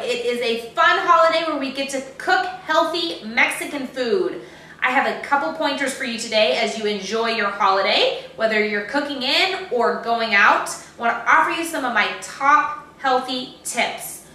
It is a fun holiday where we get to cook healthy Mexican food. I have a couple pointers for you today as you enjoy your holiday, whether you're cooking in or going out. I want to offer you some of my top healthy tips.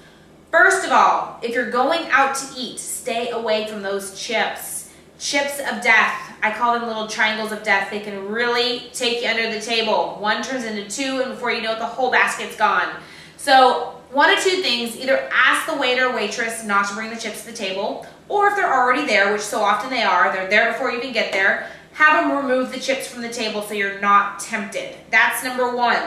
First of all, if you're going out to eat, stay away from those chips. Chips of death. I call them little triangles of death. They can really take you under the table. One turns into two, and before you know it, the whole basket's gone. So one of two things: either ask the waiter or waitress not to bring the chips to the table, or if they're already there, which so often they are, they're there before you even get there, have them remove the chips from the table so you're not tempted. That's number one.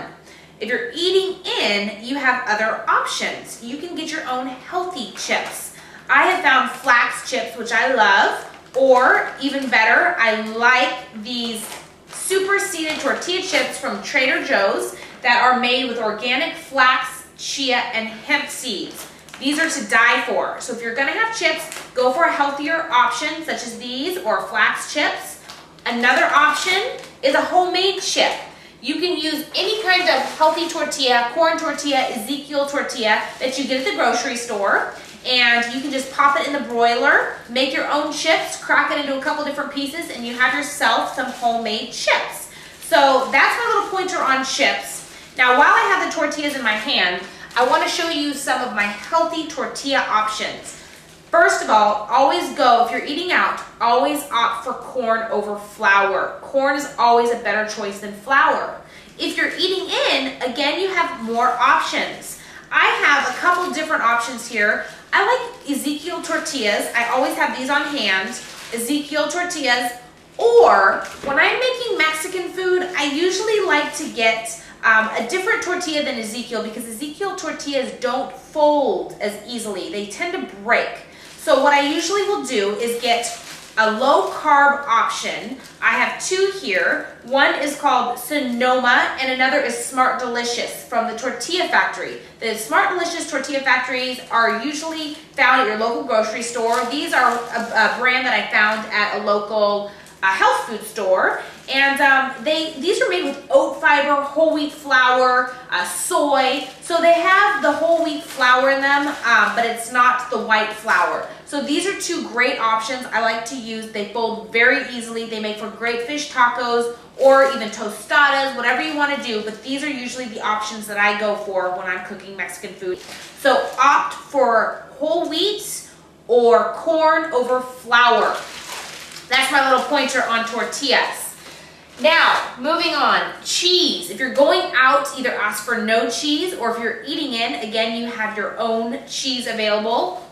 If you're eating in, you have other options. You can get your own healthy chips. I have found flax chips, which I love, or even better, I like these superseded tortilla chips from Trader Joe's that are made with organic flax, chia, and hemp seeds. These are to die for. So if you're gonna have chips, go for a healthier option such as these or flax chips. Another option is a homemade chip. You can use any kind of healthy tortilla, corn tortilla, Ezekiel tortilla that you get at the grocery store, and you can just pop it in the broiler, make your own chips, crack it into a couple different pieces, and you have yourself some homemade chips. So that's my little pointer on chips. Now, while I have the tortillas in my hand, I want to show you some of my healthy tortilla options. First of all, always go, if you're eating out, always opt for corn over flour. Corn is always a better choice than flour. If you're eating in, again, you have more options. I have a couple different options here. I like Ezekiel tortillas. I always have these on hand, Ezekiel tortillas. Or when I'm making Mexican food, I usually like to get a different tortilla than Ezekiel, because Ezekiel tortillas don't fold as easily. They tend to break. So what I usually will do is get a low carb option. I have two here. One is called Sonoma and another is Smart Delicious from the Tortilla Factory. The Smart Delicious Tortilla Factories are usually found at your local grocery store. These are a brand that I found at a local health food store, and these are made with oat fiber, whole wheat flour, soy. So they have the whole wheat flour in them, but it's not the white flour. So these are two great options I like to use. They fold very easily. They make for great fish tacos or even tostadas, whatever you want to do, but these are usually the options that I go for when I'm cooking Mexican food. So opt for whole wheat or corn over flour. That's my little pointer on tortillas. Now, moving on, cheese. If you're going out, either ask for no cheese, or if you're eating in, again, you have your own cheese available.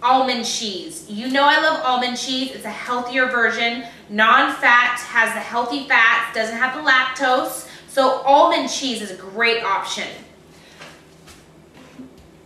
Almond cheese. You know I love almond cheese. It's a healthier version. Non-fat, has the healthy fats, doesn't have the lactose. So almond cheese is a great option.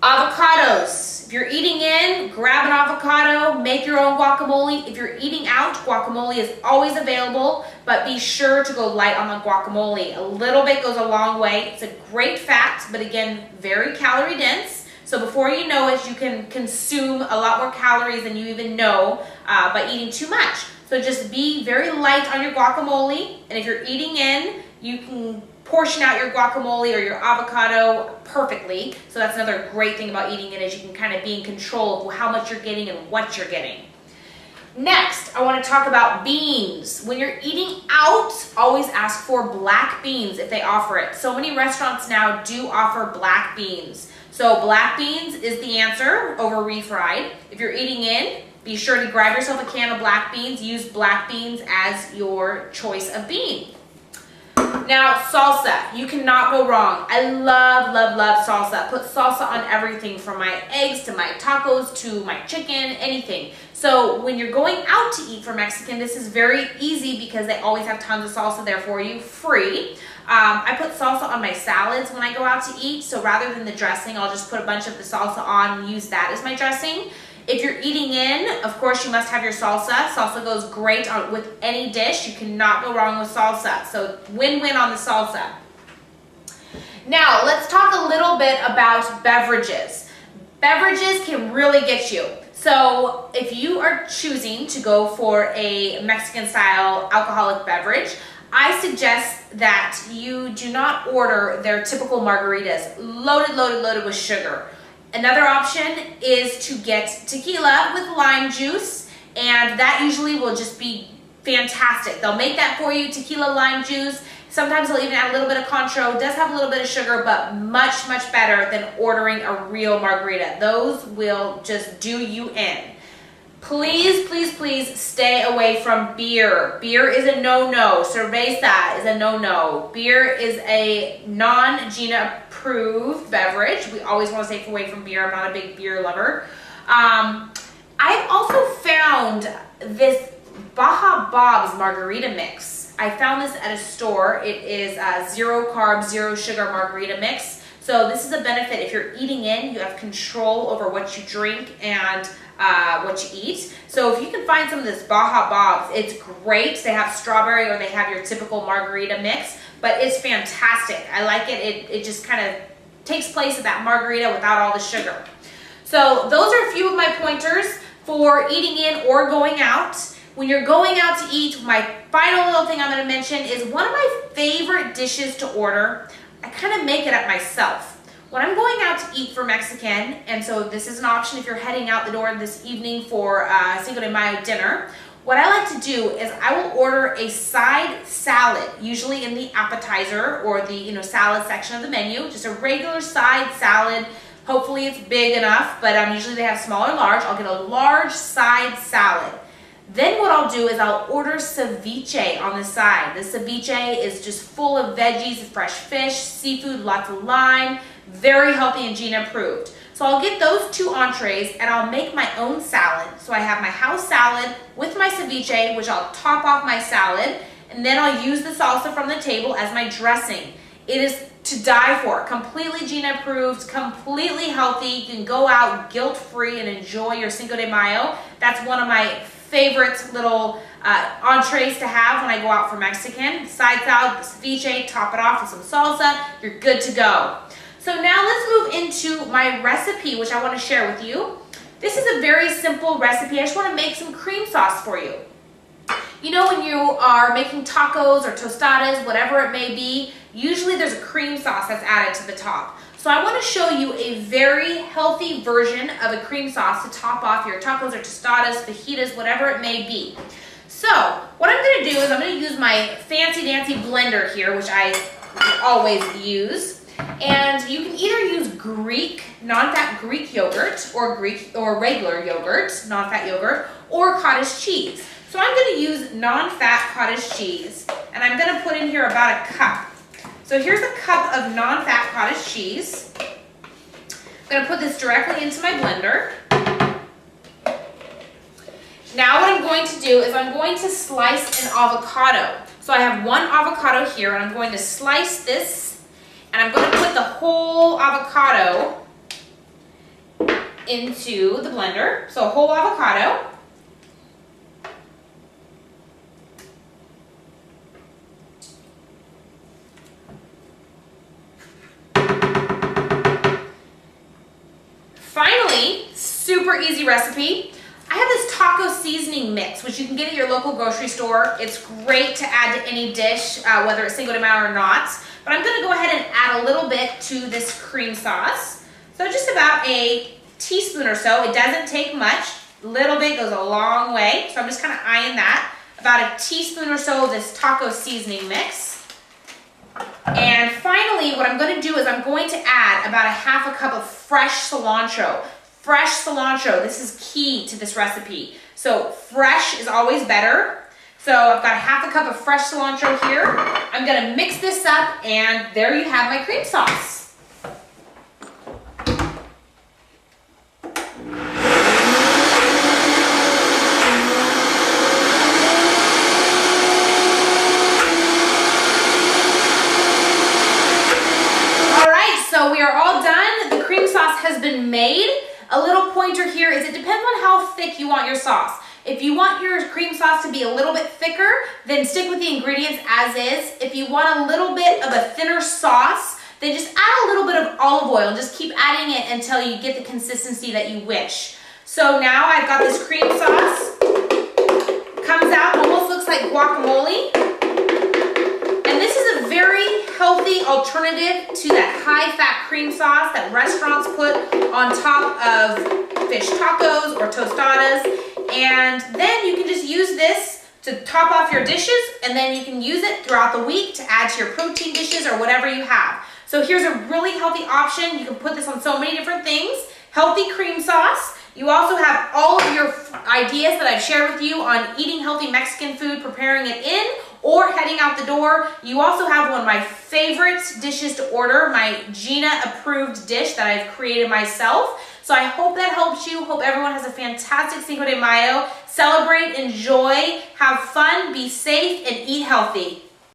Avocados. If you're eating in, grab an avocado, make your own guacamole. If you're eating out, guacamole is always available, but be sure to go light on the guacamole. A little bit goes a long way. It's a great fat, but again, very calorie dense. So before you know it, you can consume a lot more calories than you even know by eating too much. So just be very light on your guacamole, and if you're eating in, you can portion out your guacamole or your avocado perfectly. So that's another great thing about eating in, is you can kind of be in control of how much you're getting and what you're getting. Next, I want to talk about beans. When you're eating out, always ask for black beans if they offer it. So many restaurants now do offer black beans. So black beans is the answer over refried. If you're eating in, be sure to grab yourself a can of black beans. Use black beans as your choice of bean. Now, salsa. You cannot go wrong. I love, love, love salsa. Put salsa on everything, from my eggs to my tacos to my chicken, anything. So when you're going out to eat for Mexican, this is very easy because they always have tons of salsa there for you, free. I put salsa on my salads when I go out to eat, so rather than the dressing, I'll just put a bunch of the salsa on and use that as my dressing. If you're eating in, of course, you must have your salsa. Salsa goes great with any dish. You cannot go wrong with salsa. So win-win on the salsa. Now, let's talk a little bit about beverages. Beverages can really get you. So if you are choosing to go for a Mexican-style alcoholic beverage, I suggest that you do not order their typical margaritas, loaded with sugar. Another option is to get tequila with lime juice, and that usually will just be fantastic. They'll make that for you, tequila lime juice. Sometimes they'll even add a little bit of Cointreau. It does have a little bit of sugar, but much, much better than ordering a real margarita. Those will just do you in. Please, please, please stay away from beer. Beer is a no-no. Cerveza is a no-no. Beer is a non-GINA approved beverage. We always want to stay away from beer. I'm not a big beer lover. I've also found this Baja Bob's margarita mix. I found this at a store. It is a 0 carb, 0 sugar margarita mix. So this is a benefit. If you're eating in, you have control over what you drink and what you eat. So if you can find some of this Baja Bob's, it's great. They have strawberry or they have your typical margarita mix, but it's fantastic. I like it. It just kind of takes place of that margarita without all the sugar. So those are a few of my pointers for eating in or going out. When you're going out to eat, my final little thing I'm going to mention is one of my favorite dishes to order. I kind of make it up myself. When I'm going out to eat for Mexican, and so this is an option if you're heading out the door this evening for Cinco de Mayo dinner, what I like to do is I will order a side salad, usually in the appetizer or the salad section of the menu, just a regular side salad. Hopefully it's big enough, but usually they have small or large. I'll get a large side salad. Then what I'll do is I'll order ceviche on the side. The ceviche is just full of veggies, fresh fish, seafood, lots of lime, very healthy and GINA approved. So I'll get those 2 entrees and I'll make my own salad. So I have my house salad with my ceviche, which I'll top off my salad, and then I'll use the salsa from the table as my dressing. It is to die for. Completely GINA approved, completely healthy. You can go out guilt-free and enjoy your Cinco de Mayo. That's one of my favorite little entrees to have when I go out for Mexican. Side salad, the ceviche, top it off with some salsa, you're good to go. So now let's move into my recipe, which I want to share with you. This is a very simple recipe. I just want to make some cream sauce for you. You know, when you are making tacos or tostadas, whatever it may be, usually there's a cream sauce that's added to the top. So I want to show you a very healthy version of a cream sauce to top off your tacos or tostadas, fajitas, whatever it may be. So what I'm going to do is I'm going to use my fancy dancy blender here, which I always use. And you can either use Greek, non-fat Greek yogurt or regular yogurt, non-fat yogurt, or cottage cheese. So I'm going to use non-fat cottage cheese, and I'm going to put in here about a cup. So here's a cup of non-fat cottage cheese. I'm going to put this directly into my blender. Now what I'm going to do is I'm going to slice an avocado. So I have 1 avocado here, and I'm going to slice this, and I'm going to put the whole avocado into the blender. So a whole avocado. Finally, super easy recipe. I have this taco seasoning mix, which you can get at your local grocery store. It's great to add to any dish, whether it's Cinco de Mayo or not. But I'm going to go ahead and add a little bit to this cream sauce. So just about a teaspoon or so. It doesn't take much. A little bit goes a long way. So I'm just kind of eyeing that. About a teaspoon or so of this taco seasoning mix. And finally, what I'm going to do is I'm going to add about a half a cup of fresh cilantro. Fresh cilantro, this is key to this recipe. So fresh is always better. So I've got a half a cup of fresh cilantro here. I'm going to mix this up, and there you have my cream sauce. So we are all done. The cream sauce has been made. A little pointer here is it depends on how thick you want your sauce. If you want your cream sauce to be a little bit thicker, then stick with the ingredients as is. If you want a little bit of a thinner sauce, then just add a little bit of olive oil and just keep adding it until you get the consistency that you wish. So now I've got this cream sauce. Comes out, almost looks like guacamole. And this is a very healthy alternative to that high-fat cream sauce that restaurants put on top of fish tacos or tostadas. And then you can just use this to top off your dishes, and then you can use it throughout the week to add to your protein dishes or whatever you have. So here's a really healthy option. You can put this on so many different things. Healthy cream sauce. You also have all of your ideas that I've shared with you on eating healthy Mexican food, preparing it in, or heading out the door. You also have one of my favorite dishes to order, my Gina approved dish that I've created myself. So I hope that helps you. Hope everyone has a fantastic Cinco de Mayo. Celebrate, enjoy, have fun, be safe, and eat healthy.